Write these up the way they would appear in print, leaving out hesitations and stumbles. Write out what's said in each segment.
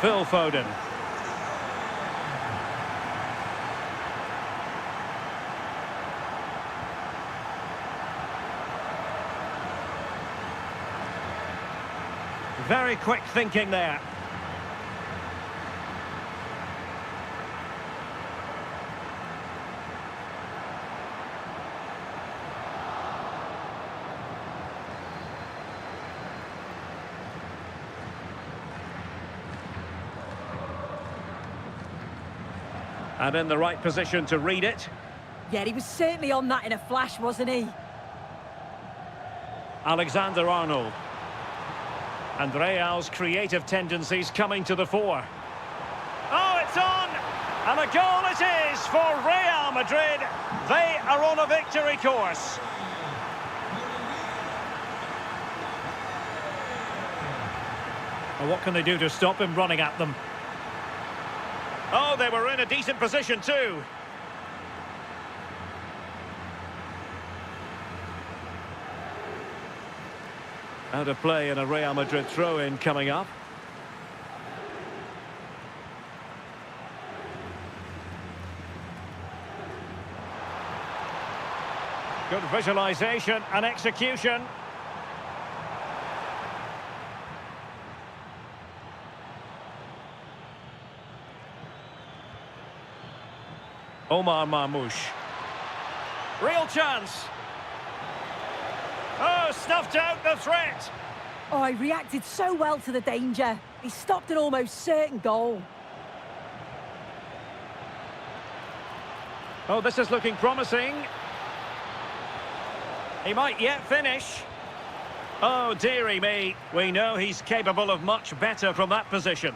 Phil Foden. Very quick thinking there. And in the right position to read it. Yeah, he was certainly on that in a flash, wasn't he? Alexander-Arnold. And Real's creative tendencies coming to the fore. Oh, it's on! And a goal it is for Real Madrid. They are on a victory course. Well, what can they do to stop him running at them? Oh, they were in a decent position too. Out of play and a Real Madrid throw-in coming up. Good visualization and execution. Omar Marmoush. Real chance. Oh, snuffed out the threat. Oh, he reacted so well to the danger. He stopped an almost certain goal. Oh, this is looking promising. He might yet finish. Oh, dearie me. We know he's capable of much better from that position.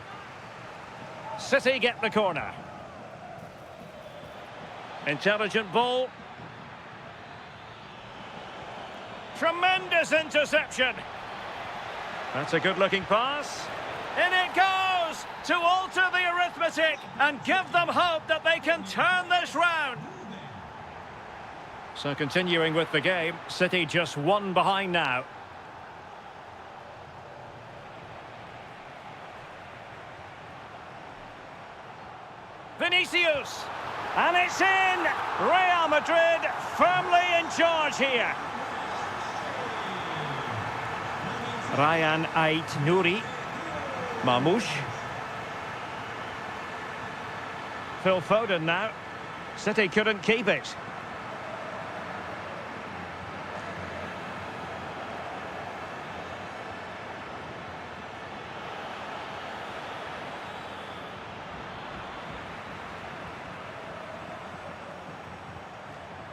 City get the corner. Intelligent ball. Tremendous interception. That's a good-looking pass. In it goes to alter the arithmetic and give them hope that they can turn this round. So continuing with the game, City just one behind now. Vinicius. And it's in! Real Madrid firmly in charge here. Ryan Ait-Nouri. Marmoush. Phil Foden now. City couldn't keep it.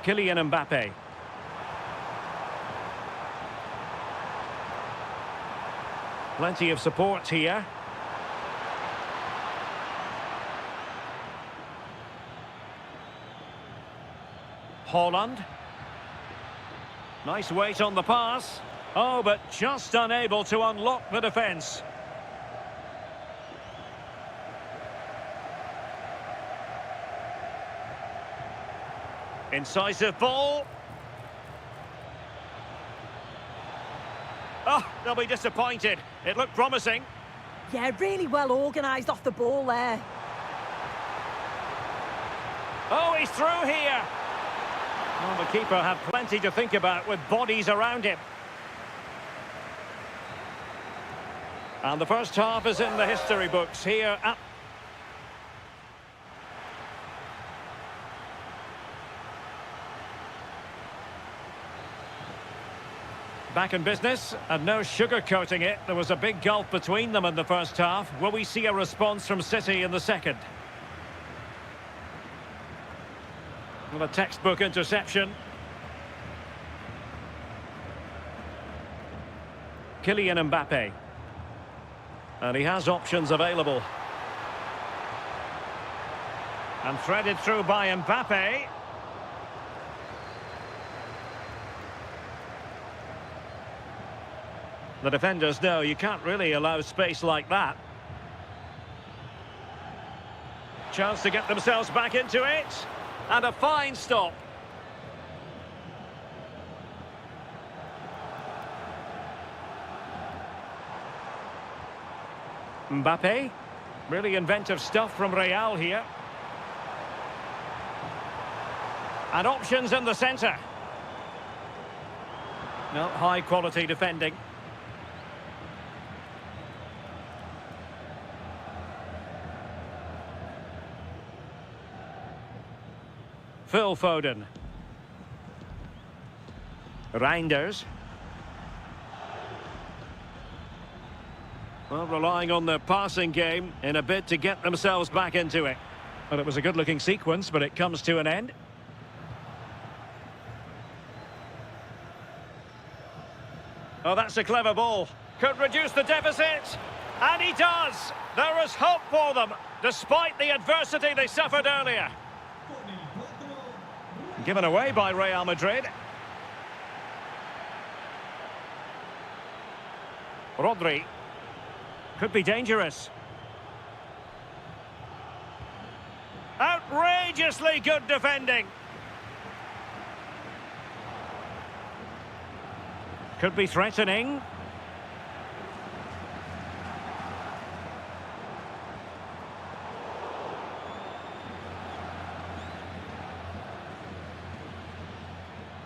Kylian Mbappe. Plenty of support here. Haaland. Nice weight on the pass. Oh, but just unable to unlock the defence. Incisive ball. Oh, they'll be disappointed. It looked promising. Yeah, really well organised off the ball there. Oh, he's through here. Well, the keeper had plenty to think about with bodies around him. And the first half is in the history books here at... Back in business, and no sugarcoating it. There was a big gulf between them in the first half. Will we see a response from City in the second? Well, a textbook interception. Kylian Mbappe. And he has options available. And threaded through by Mbappe. The defenders know you can't really allow space like that. Chance to get themselves back into it. And a fine stop. Mbappe. Really inventive stuff from Real here. And options in the centre. No, high quality defending. Phil Foden. Reinders. Well, relying on the passing game in a bid to get themselves back into it. Well, it was a good-looking sequence, but it comes to an end. Oh, that's a clever ball. Could reduce the deficit. And he does. There is hope for them, despite the adversity they suffered earlier. Given away by Real Madrid. Rodri. Could be dangerous. Outrageously good defending. Could be threatening.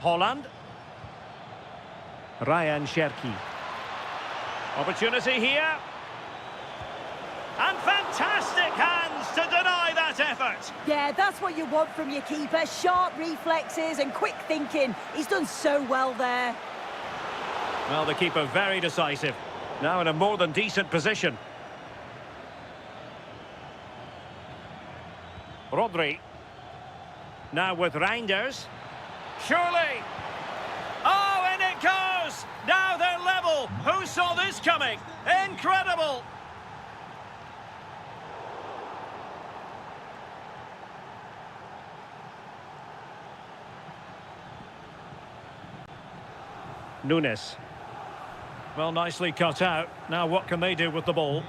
Holland. Ryan Cherki. Opportunity here. And fantastic hands to deny that effort. Yeah, that's what you want from your keeper. Sharp reflexes and quick thinking. He's done so well there. Well, the keeper very decisive. Now in a more than decent position. Rodri. Now with Reinders. Surely. Oh, in it goes. Now they're level. Who saw this coming? Incredible. Nunes. Well, nicely cut out. Now what can they do with the ball?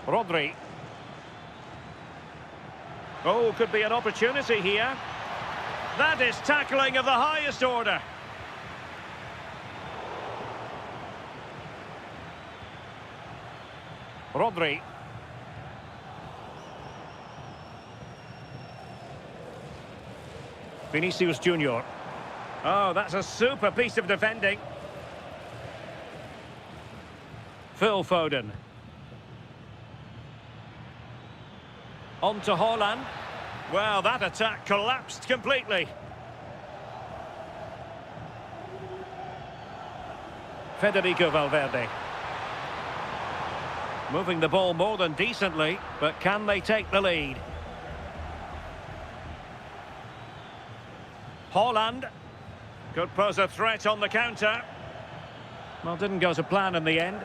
Rodri. Oh, could be an opportunity here. That is tackling of the highest order. Rodri. Vinicius Junior. Oh, that's a super piece of defending. Phil Foden. On to Holland. Well, that attack collapsed completely. Federico Valverde. Moving the ball more than decently, but can they take the lead? Holland could pose a threat on the counter. Well, didn't go to plan in the end.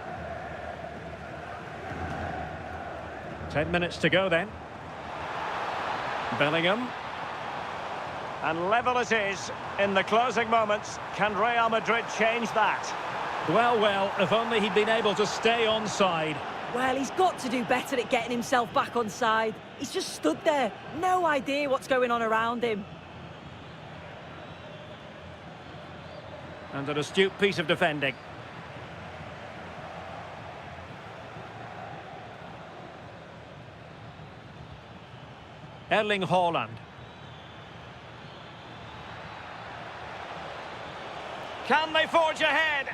10 minutes to go then. Bellingham. And level it is in the closing moments. Can Real Madrid change that? Well, if only he'd been able to stay onside. Well, he's got to do better at getting himself back on side. He's just stood there. No idea what's going on around him. And an astute piece of defending. Erling Haaland. Can they forge ahead?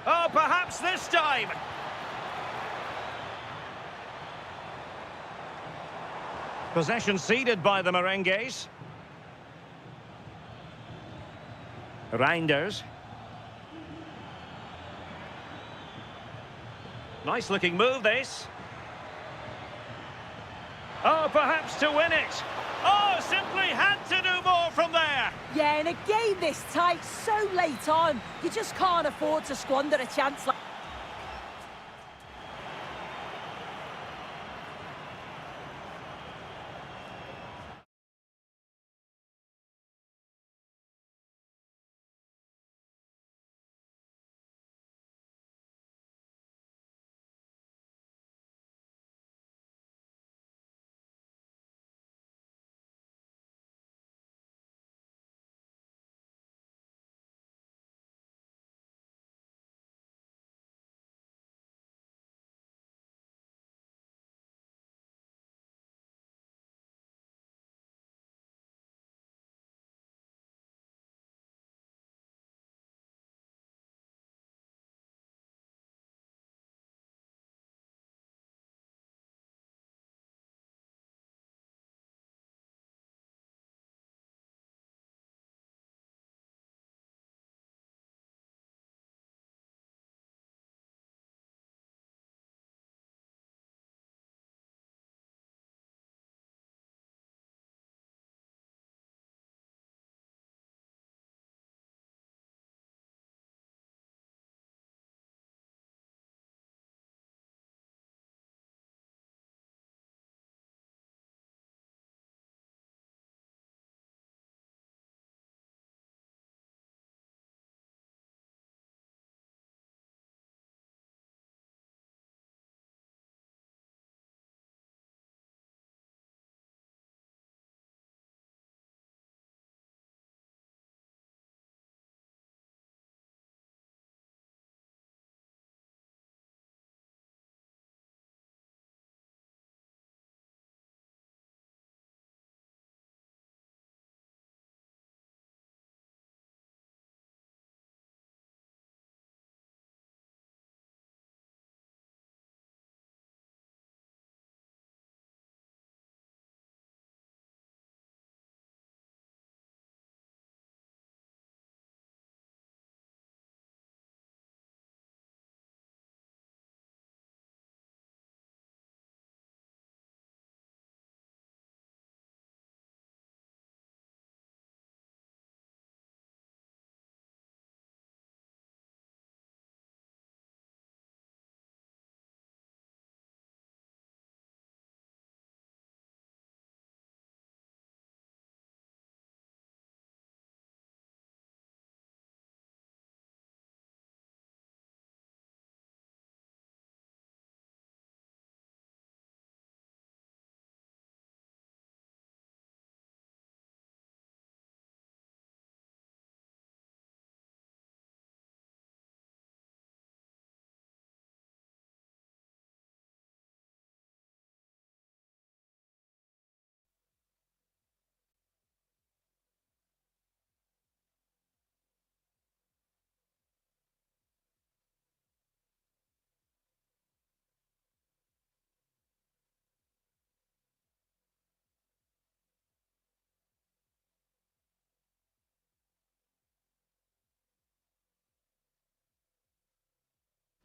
Oh, perhaps this time. Possession ceded by the Merengues. Reinders. Nice looking move, this. Oh, perhaps to win it. Oh, simply had to do more from there. Yeah, in a game this tight, so late on, you just can't afford to squander a chance like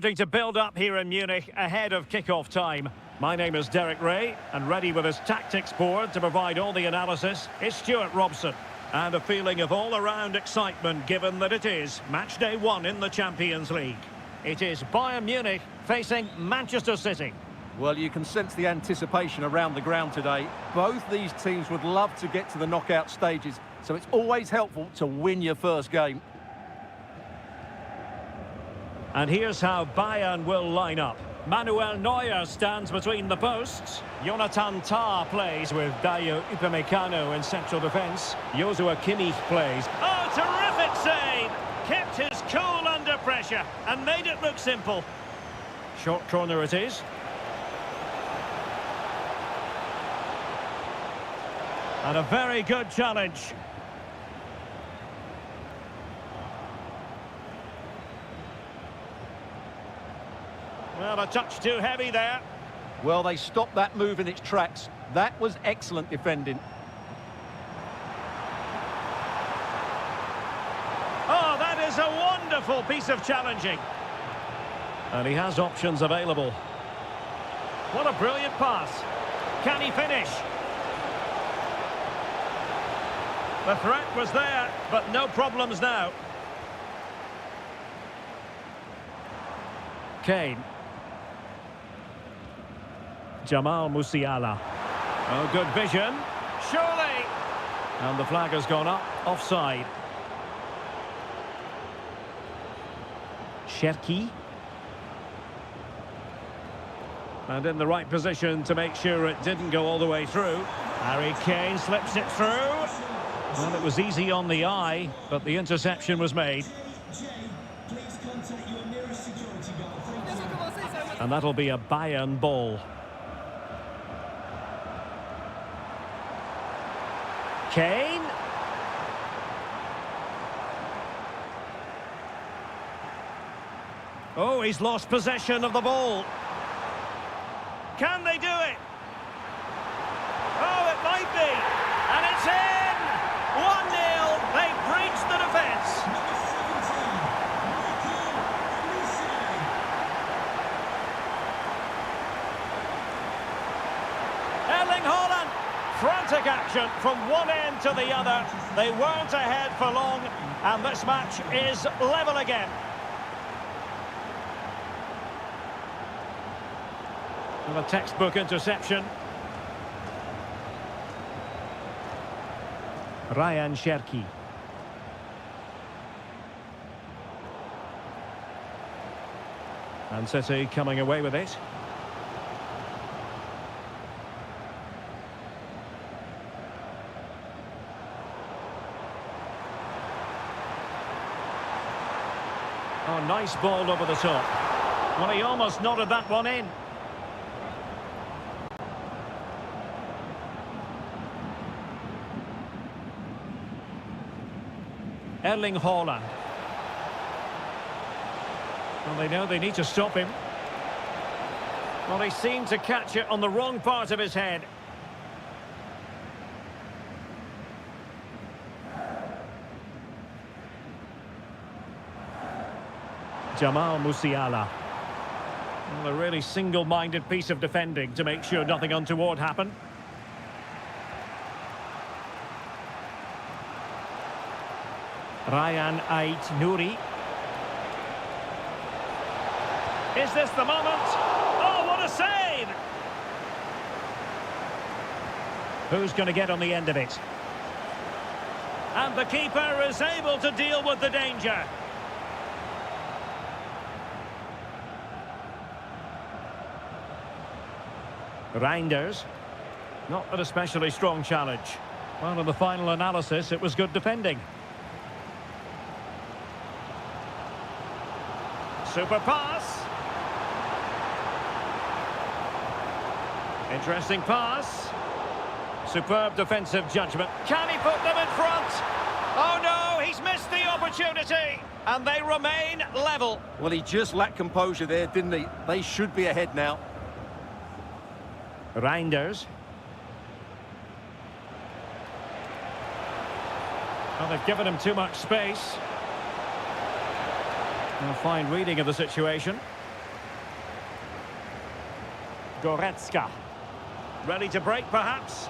Starting to build up here in Munich ahead of kick-off time. My name is Derek Ray, and ready with his tactics board to provide all the analysis is Stuart Robson. And a feeling of all-around excitement given that it is match day 1 in the Champions League. It is Bayern Munich facing Manchester City. Well, you can sense the anticipation around the ground today. Both these teams would love to get to the knockout stages, so it's always helpful to win your first game. And here's how Bayern will line up. Manuel Neuer stands between the posts. Jonathan Tah plays with Dayo Upamecano in central defence. Joshua Kimmich plays. Oh, terrific save! Kept his cool under pressure and made it look simple. Short corner it is. And a very good challenge. Well, a touch too heavy there. Well, they stopped that move in its tracks. That was excellent defending. Oh, that is a wonderful piece of challenging. And he has options available. What a brilliant pass. Can he finish? The threat was there, but no problems now. Kane. Jamal Musiala. Oh, good vision. Surely. And the flag has gone up. Offside. Cherki. And in the right position to make sure it didn't go all the way through. Harry Kane slips it through. Well, it was easy on the eye, but the interception was made. And that'll be a Bayern ball. Kane. Oh, he's lost possession of the ball. Can they do it? Oh, it might be. And it's in! 1-0. They've breached the defence. Erling Haaland. Frantic action from one end to the other. They weren't ahead for long, and this match is level again. And a textbook interception. Ryan Cherki. And City coming away with it. Oh, nice ball over the top. Well, he almost nodded that one in. Erling Haaland. Well, they know they need to stop him. Well, he seemed to catch it on the wrong part of his head. Jamal Musiala. Well, a really single-minded piece of defending to make sure nothing untoward happened. Ryan Ait-Nouri. Is this the moment? Oh, what a save! Who's going to get on the end of it? And the keeper is able to deal with the danger. Reinders. Not an especially strong challenge. Well, in the final analysis, it was good defending. Super pass. Interesting pass. Superb defensive judgment. Can he put them in front? Oh no, he's missed the opportunity. And they remain level. Well, he just lacked composure there, didn't he? They should be ahead now. Reinders. Well, they've given him too much space. A fine reading of the situation. Goretzka. Ready to break, perhaps?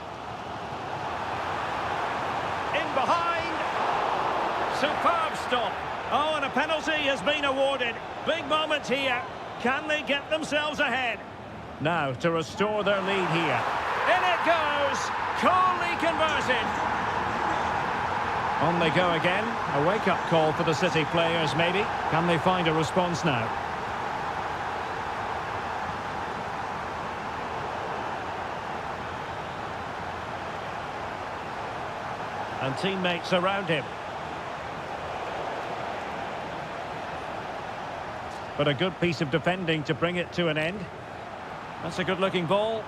In behind. Superb stop. Oh, and a penalty has been awarded. Big moment here. Can they get themselves ahead? Now to restore their lead here. In it goes. Coolly converted. On they go again. A wake-up call for the City players, maybe. Can they find a response now? And teammates around him. But a good piece of defending to bring it to an end. That's a good-looking ball.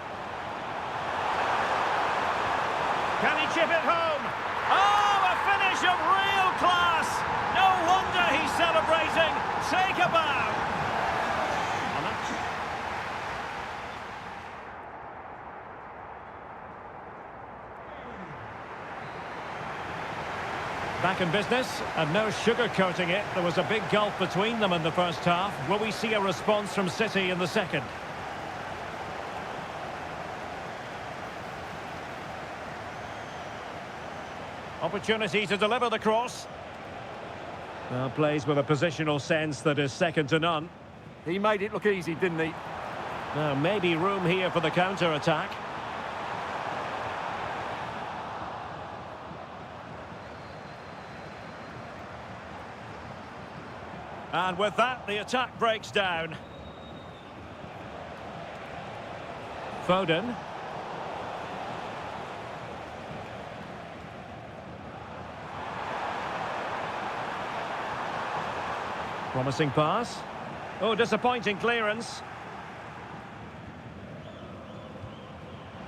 Can he chip it home? Oh, a finish of real class! No wonder he's celebrating. Take a bow. And that's... Back in business, and no sugarcoating it. There was a big gulf between them in the first half. Will we see a response from City in the second? Opportunity to deliver the cross. Well, plays with a positional sense that is second to none. He made it look easy, didn't he? Now, maybe room here for the counter-attack. And with that, the attack breaks down. Foden. Promising pass. Oh, disappointing clearance.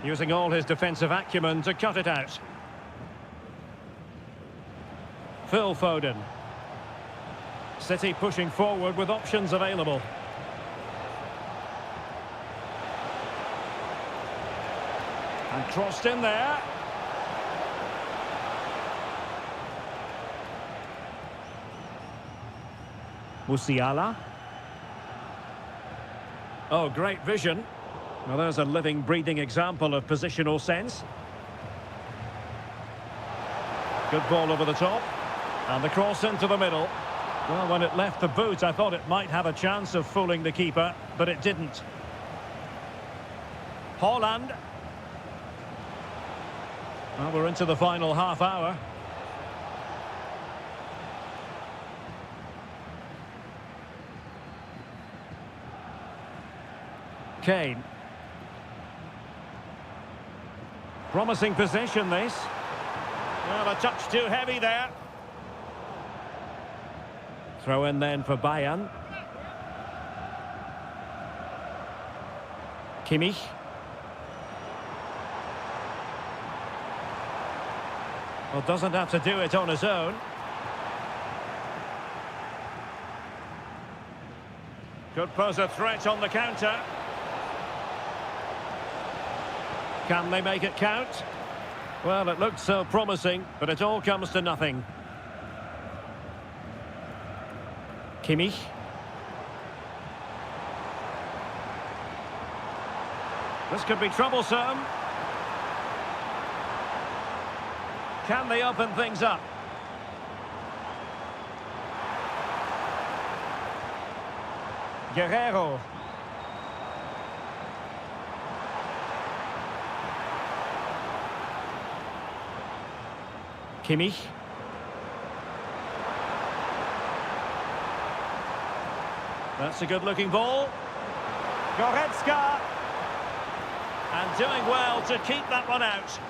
Using all his defensive acumen to cut it out. Phil Foden. City pushing forward with options available. And crossed in there. Musiala. Oh, great vision. Well, there's a living, breathing example of positional sense. Good ball over the top. And the cross into the middle. Well, when it left the boot, I thought it might have a chance of fooling the keeper, but it didn't. Haaland. Well, we're into the final half hour. Kane. Promising possession, this. Well, a touch too heavy there. Throw in then for Bayern. Kimmich. Well, doesn't have to do it on his own. Could pose a threat on the counter. Can they make it count? Well, it looked so promising, but it all comes to nothing. Kimmich. This could be troublesome. Can they open things up? Guerrero. Kimmich. That's a good-looking ball. Goretzka. And doing well to keep that one out.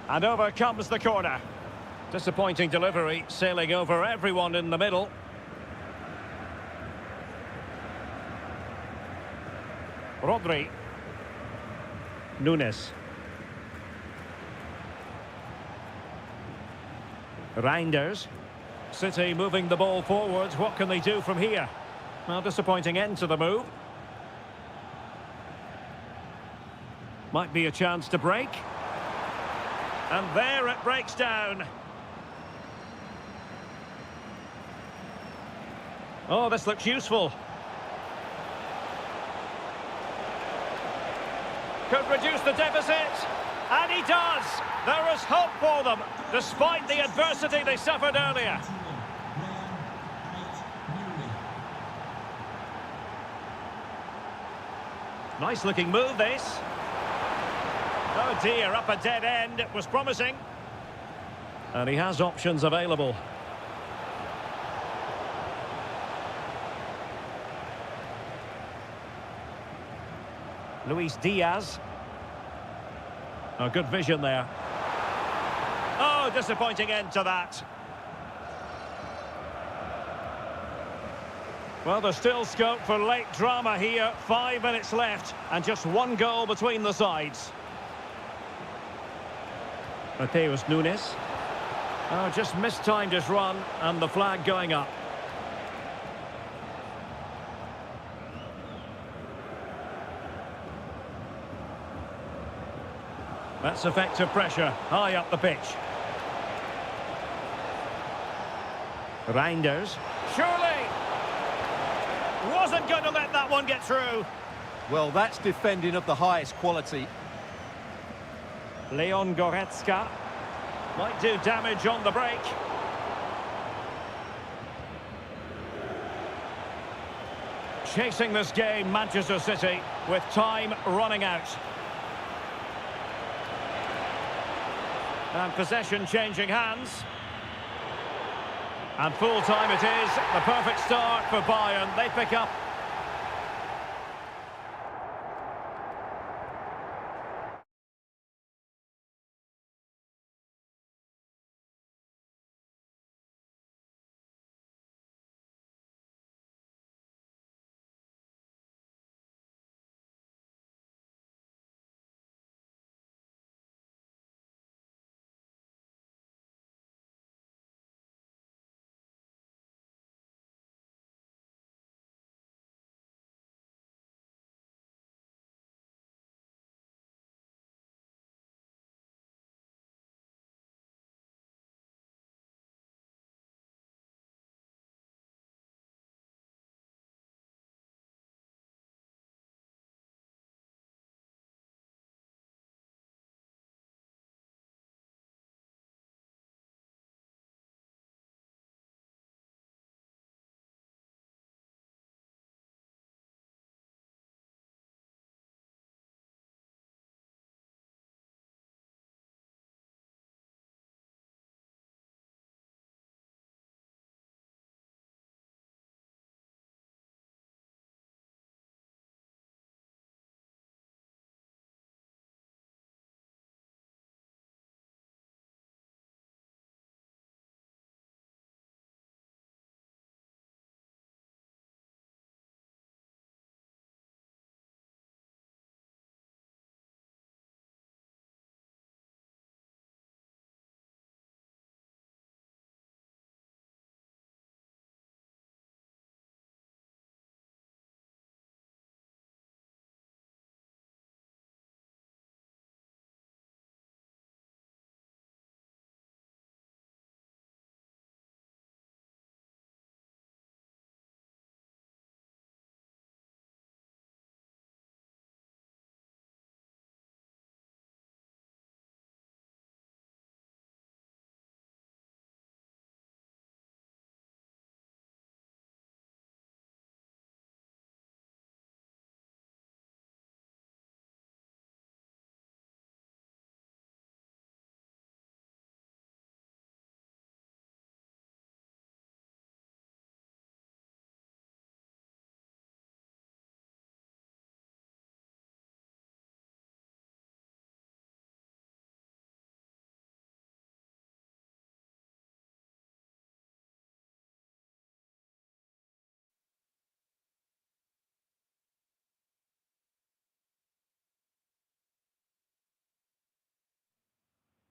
And over comes the corner. Disappointing delivery, sailing over everyone in the middle. Rodri. Nunes. Reinders. City moving the ball forwards. What can they do from here? Well, disappointing end to the move. Might be a chance to break. And there it breaks down. Oh, this looks useful. Could reduce the deficit. And he does. There is hope for them, despite the adversity they suffered earlier. Nice looking move, this. Oh dear, up a dead end. It was promising. And he has options available. Luis Diaz. Oh, good vision there. Oh, disappointing end to that. Well, there's still scope for late drama here. 5 minutes left and just one goal between the sides. Mateus Nunes. Oh, just mistimed his run and the flag going up. That's effective pressure, high up the pitch. Reinders. Surely! Wasn't going to let that one get through. Well, that's defending of the highest quality. Leon Goretzka. Might do damage on the break. Chasing this game, Manchester City, with time running out. And possession changing hands. And full time it is. The perfect start for Bayern. They pick up.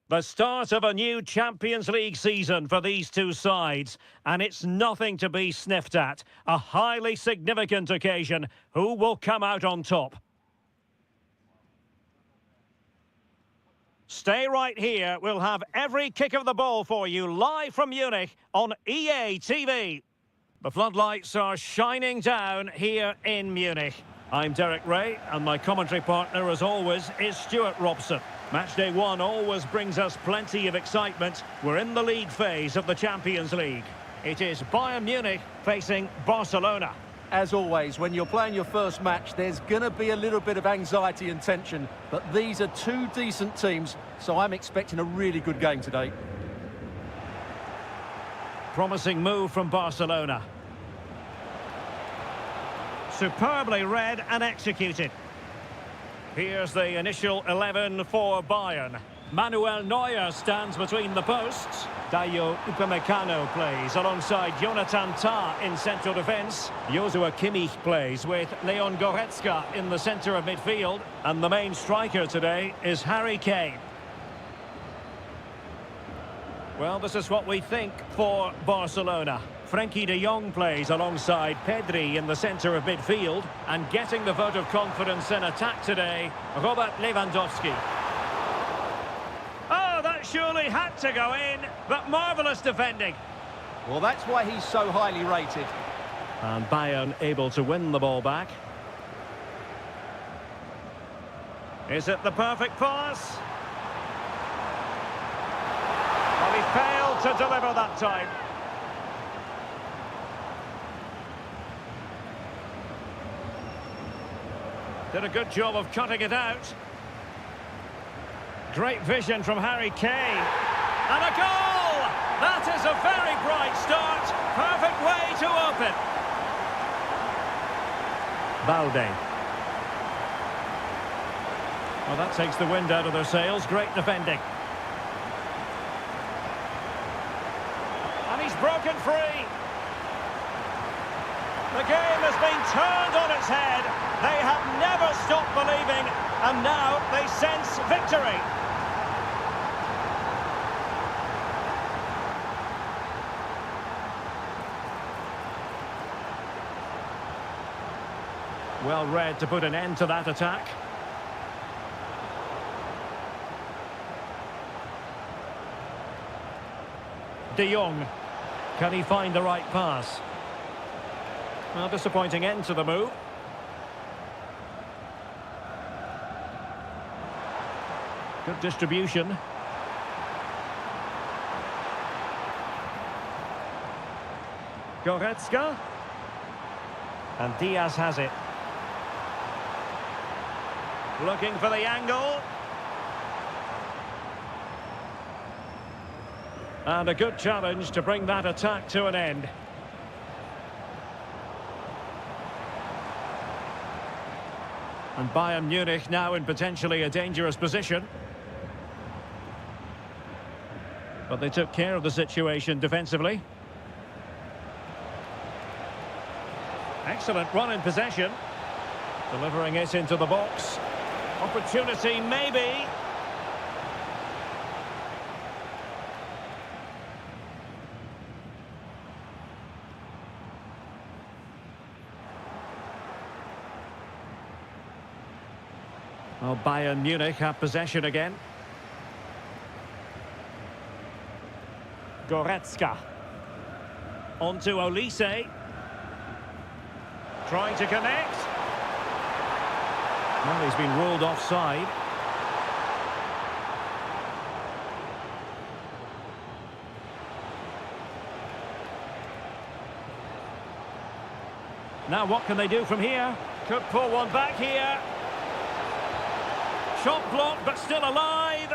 The start of a new Champions League season for these two sides, and it's nothing to be sniffed at. A highly significant occasion. Who will come out on top? Stay right here. We'll have every kick of the ball for you live from Munich on EA TV. The floodlights are shining down here in Munich. I'm Derek Ray, and my commentary partner, as always, is Stuart Robson. Matchday 1 always brings us plenty of excitement. We're in the league phase of the Champions League. It is Bayern Munich facing Barcelona. As always, when you're playing your first match, there's going to be a little bit of anxiety and tension. But these are two decent teams, so I'm expecting a really good game today. Promising move from Barcelona. Superbly read and executed. Here's the initial 11 for Bayern. Manuel Neuer stands between the posts. Dayo Upamecano plays alongside Jonathan Tah in central defence. Joshua Kimmich plays with Leon Goretzka in the centre of midfield. And the main striker today is Harry Kane. Well, this is what we think for Barcelona. Frenkie de Jong plays alongside Pedri in the centre of midfield. And getting the vote of confidence in attack today, Robert Lewandowski. Oh, that surely had to go in, but marvellous defending. Well, that's why he's so highly rated. And Bayern able to win the ball back. Is it the perfect pass? Well, he failed to deliver that time. Did a good job of cutting it out. Great vision from Harry Kane. And a goal! That is a very bright start. Perfect way to open. Balde. Well, that takes the wind out of their sails. Great defending. And he's broken free. The game has been turned on its head. They have never stopped believing, and now they sense victory. Well read to put an end to that attack. De Jong. Can he find the right pass? Well, disappointing end to the move. Good distribution. Goretzka. And Diaz has it. Looking for the angle. And a good challenge to bring that attack to an end. And Bayern Munich now in potentially a dangerous position. But they took care of the situation defensively. Excellent run in possession. Delivering it into the box. Opportunity, maybe. Well, Bayern Munich have possession again. Goretzka. On to Olise. Trying to connect. Well, he's been ruled offside. Now what can they do from here? Could pull one back here. Shot blocked, but still alive.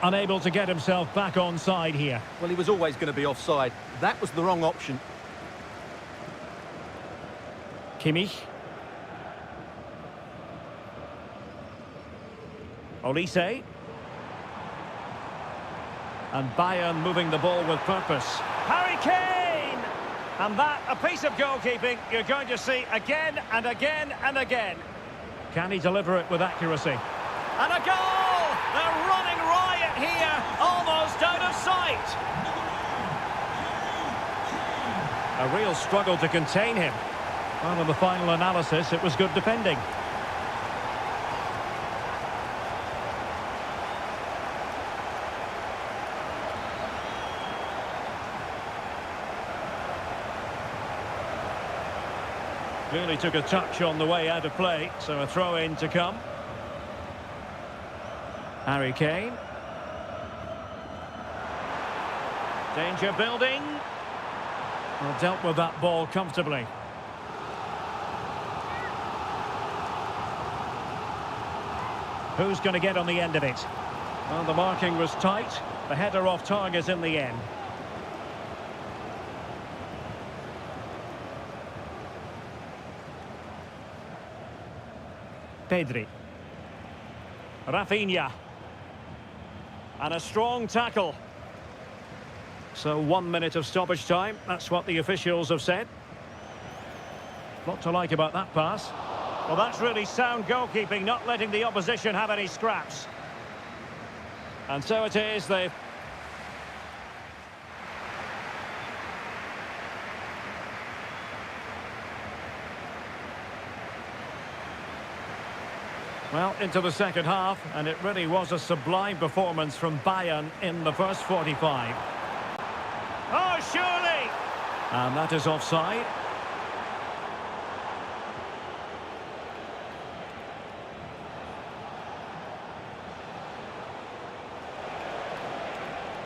Unable to get himself back onside here. Well, he was always going to be offside. That was the wrong option. Kimmich. Olise. And Bayern moving the ball with purpose. Harry Kane! And that, a piece of goalkeeping you're going to see again and again and again. Can he deliver it with accuracy? And a goal! They're running riot here, almost out of sight. A real struggle to contain him. Well, in the final analysis, it was good defending. Really took a touch on the way out of play, so a throw-in to come. Harry Kane. Danger building. Well, dealt with that ball comfortably. Who's going to get on the end of it? Well, the marking was tight. The header off target in the end. Pedri. Rafinha. And a strong tackle. So 1 minute of stoppage time. That's what the officials have said. Lot to like about that pass. Well, that's really sound goalkeeping, not letting the opposition have any scraps. And so it is, they've... Well, into the second half, and it really was a sublime performance from Bayern in the first 45. Oh, surely! And that is offside.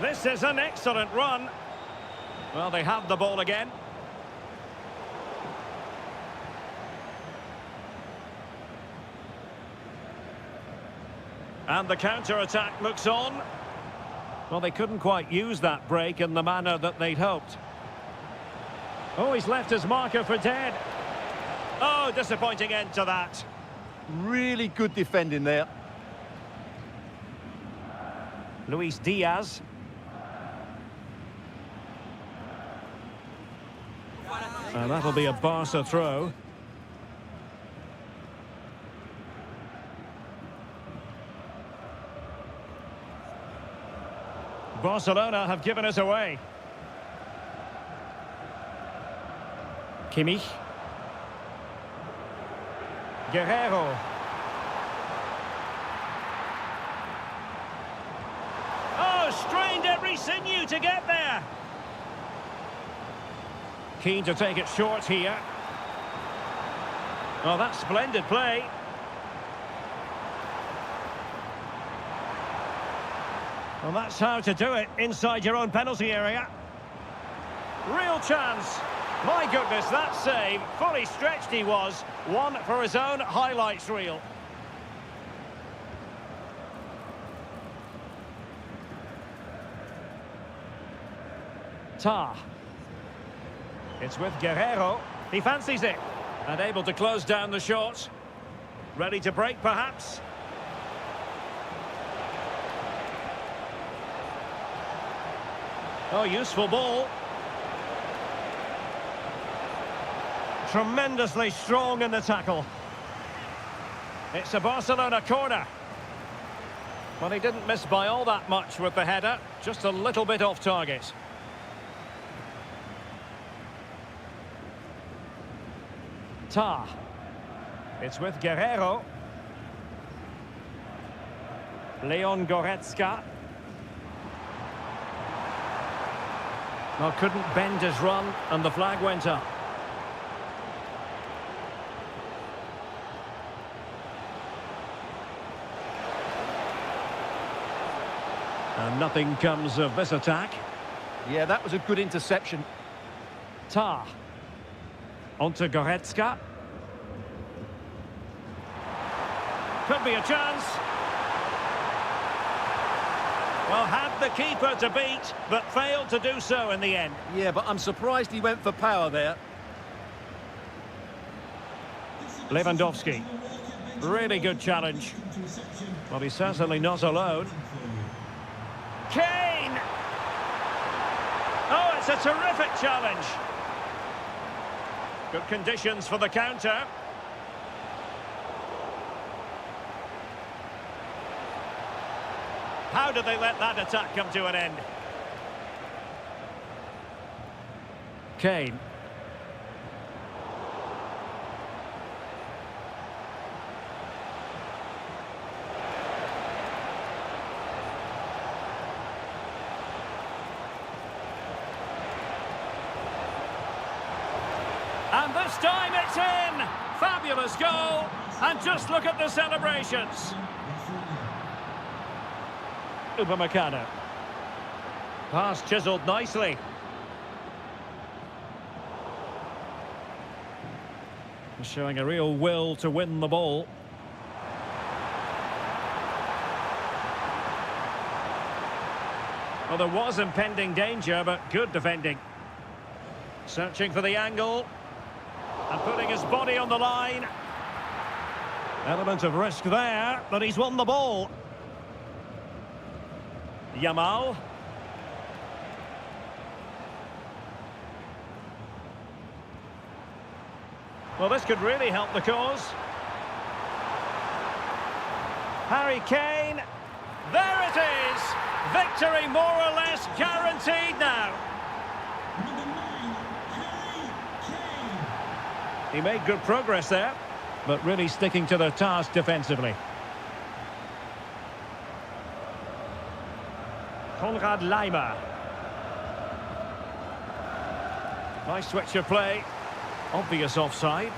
This is an excellent run. Well, they have the ball again. And the counter-attack looks on. Well, they couldn't quite use that break in the manner that they'd hoped. Oh, he's left his marker for dead. Oh, disappointing end to that. Really good defending there. Luis Diaz. And that'll be a Barca throw. Barcelona have given it away. Kimmich. Guerrero. Oh, strained every sinew to get there. Keen to take it short here. Oh, that's splendid play. Well, that's how to do it inside your own penalty area. Real chance. My goodness, that save. Fully stretched he was. One for his own highlights reel. Tar. It's with Guerrero. He fancies it. And able to close down the shot. Ready to break, perhaps. Oh, useful ball. Tremendously strong in the tackle. It's a Barcelona corner. Well, he didn't miss by all that much with the header. Just a little bit off target. Tar. It's with Guerrero. Leon Goretzka. Well, couldn't bend his run, and the flag went up. And nothing comes of this attack. Yeah, that was a good interception. Tar. Onto Goretzka. Could be a chance. Well, had the keeper to beat, but failed to do so in the end. Yeah, but I'm surprised he went for power there. Lewandowski. Really good challenge. Well, he's certainly not alone. Kane! Oh, it's a terrific challenge. Good conditions for the counter. How did they let that attack come to an end? Kane. And this time it's in! Fabulous goal! And just look at the celebrations. Upamecano. Pass chiselled nicely. Showing a real will to win the ball. Well, there was impending danger, but good defending. Searching for the angle. And putting his body on the line. Element of risk there, but he's won the ball. Yamal. Well, this could really help the cause. Harry Kane. There it is! Victory more or less guaranteed now. He made good progress there, but really sticking to their task defensively. Konrad Laimer. Nice switch of play. Obvious offside.